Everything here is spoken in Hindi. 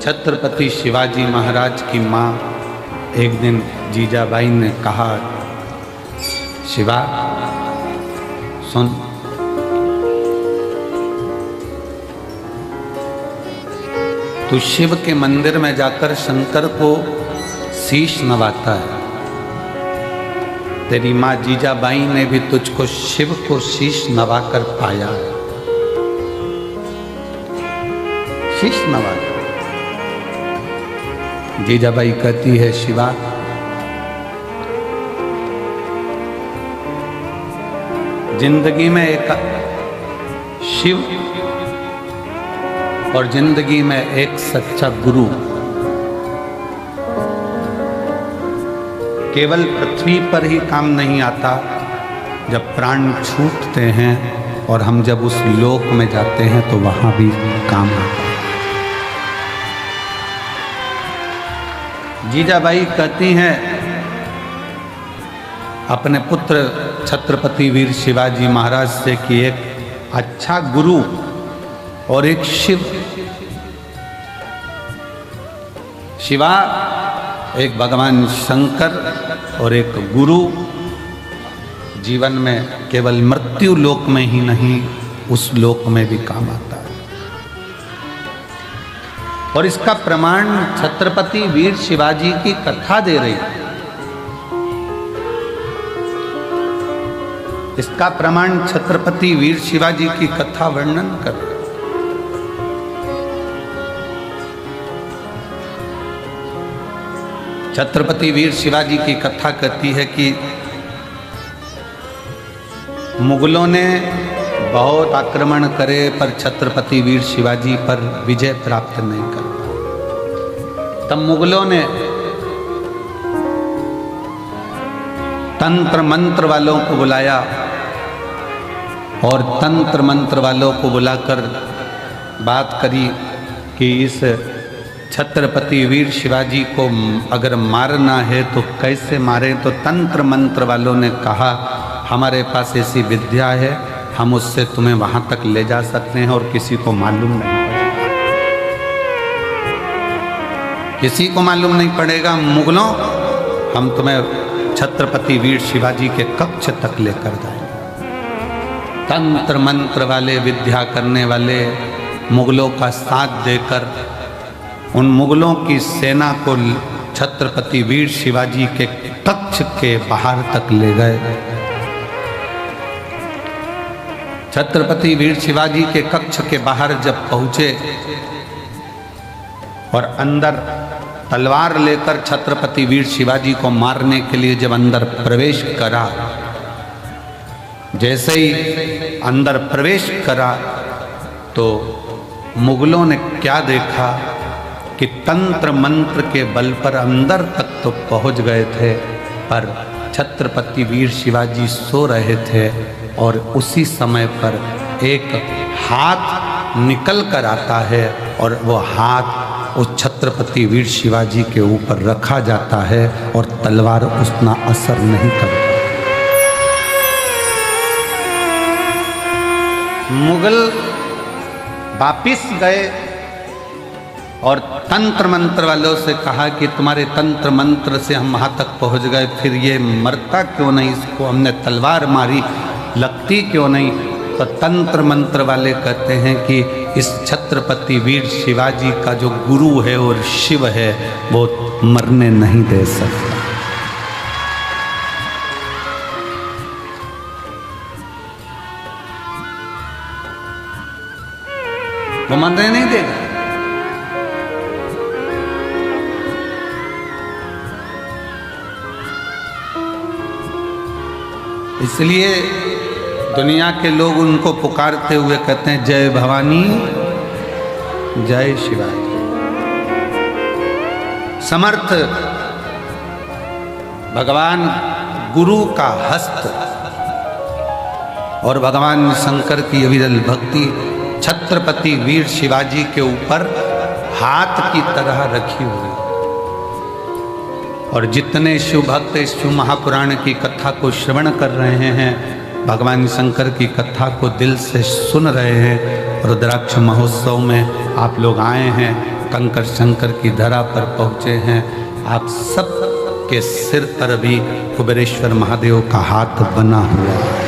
छत्रपति शिवाजी महाराज की माँ एक दिन जीजाबाई ने कहा, शिवा सुन, तू शिव के मंदिर में जाकर शंकर को शीश नवाता है। तेरी माँ जीजाबाई ने भी तुझको शिव को शीश नवाकर पाया है। शीश नवाकर जीजाबाई कहती है, शिवा जिंदगी में एक शिव और जिंदगी में एक सच्चा गुरु केवल पृथ्वी पर ही काम नहीं आता, जब प्राण छूटते हैं और हम जब उस लोक में जाते हैं तो वहां भी काम आता है। जीजाबाई कहती हैं अपने पुत्र छत्रपति वीर शिवाजी महाराज से कि एक अच्छा गुरु और एक शिव, शिवा एक भगवान शंकर और एक गुरु जीवन में केवल मृत्यु लोक में ही नहीं, उस लोक में भी काम आता है। और इसका प्रमाण छत्रपति वीर शिवाजी की कथा दे रही है। इसका प्रमाण छत्रपति वीर शिवाजी की कथा वर्णन कर रही है। छत्रपति वीर शिवाजी की कथा कहती है कि मुगलों ने बहुत आक्रमण करे पर छत्रपति वीर शिवाजी पर विजय प्राप्त नहीं कर पाए। तब मुगलों ने तंत्र मंत्र वालों को बुलाया और तंत्र मंत्र वालों को बुलाकर बात करी कि इस छत्रपति वीर शिवाजी को अगर मारना है तो कैसे मारें। तो तंत्र मंत्र वालों ने कहा, हमारे पास ऐसी विद्या है, हम उससे तुम्हें वहां तक ले जा सकते हैं और किसी को मालूम नहीं पड़ेगा। किसी को मालूम नहीं पड़ेगा। मुगलों, हम तुम्हें छत्रपति वीर शिवाजी के कक्ष तक लेकर जाएंगे। तंत्र मंत्र वाले, विद्या करने वाले मुगलों का साथ देकर उन मुगलों की सेना को छत्रपति वीर शिवाजी के कक्ष के बाहर तक ले गए। छत्रपति वीर शिवाजी के कक्ष के बाहर जब पहुंचे और अंदर तलवार लेकर छत्रपति वीर शिवाजी को मारने के लिए जब अंदर प्रवेश करा, जैसे ही अंदर प्रवेश करा तो मुगलों ने क्या देखा कि तंत्र मंत्र के बल पर अंदर तक तो पहुंच गए थे, पर छत्रपति वीर शिवाजी सो रहे थे और उसी समय पर एक हाथ निकल कर आता है और वो हाथ उस छत्रपति वीर शिवाजी के ऊपर रखा जाता है और तलवार उतना असर नहीं करता। मुगल वापिस गए और तंत्र मंत्र वालों से कहा कि तुम्हारे तंत्र मंत्र से हम वहाँ तक पहुँच गए, फिर ये मरता क्यों नहीं, इसको हमने तलवार मारी, लगती क्यों नहीं। तो तंत्र मंत्र वाले कहते हैं कि इस छत्रपति वीर शिवाजी का जो गुरु है और शिव है वो मरने नहीं दे सकता। वो मरने नहीं देगा। इसलिए दुनिया के लोग उनको पुकारते हुए कहते हैं, जय भवानी जय शिवाजी। समर्थ भगवान गुरु का हस्त और भगवान शंकर की अविरल भक्ति छत्रपति वीर शिवाजी के ऊपर हाथ की तरह रखी हुई। और जितने शिव भक्त इस शिव महापुराण की कथा को श्रवण कर रहे हैं, भगवान शंकर की कथा को दिल से सुन रहे हैं, रुद्राक्ष महोत्सव में आप लोग आए हैं, कंकर शंकर की धरा पर पहुँचे हैं। आप सब के सिर पर भी कुबेरेश्वर महादेव का हाथ बना हुआ है।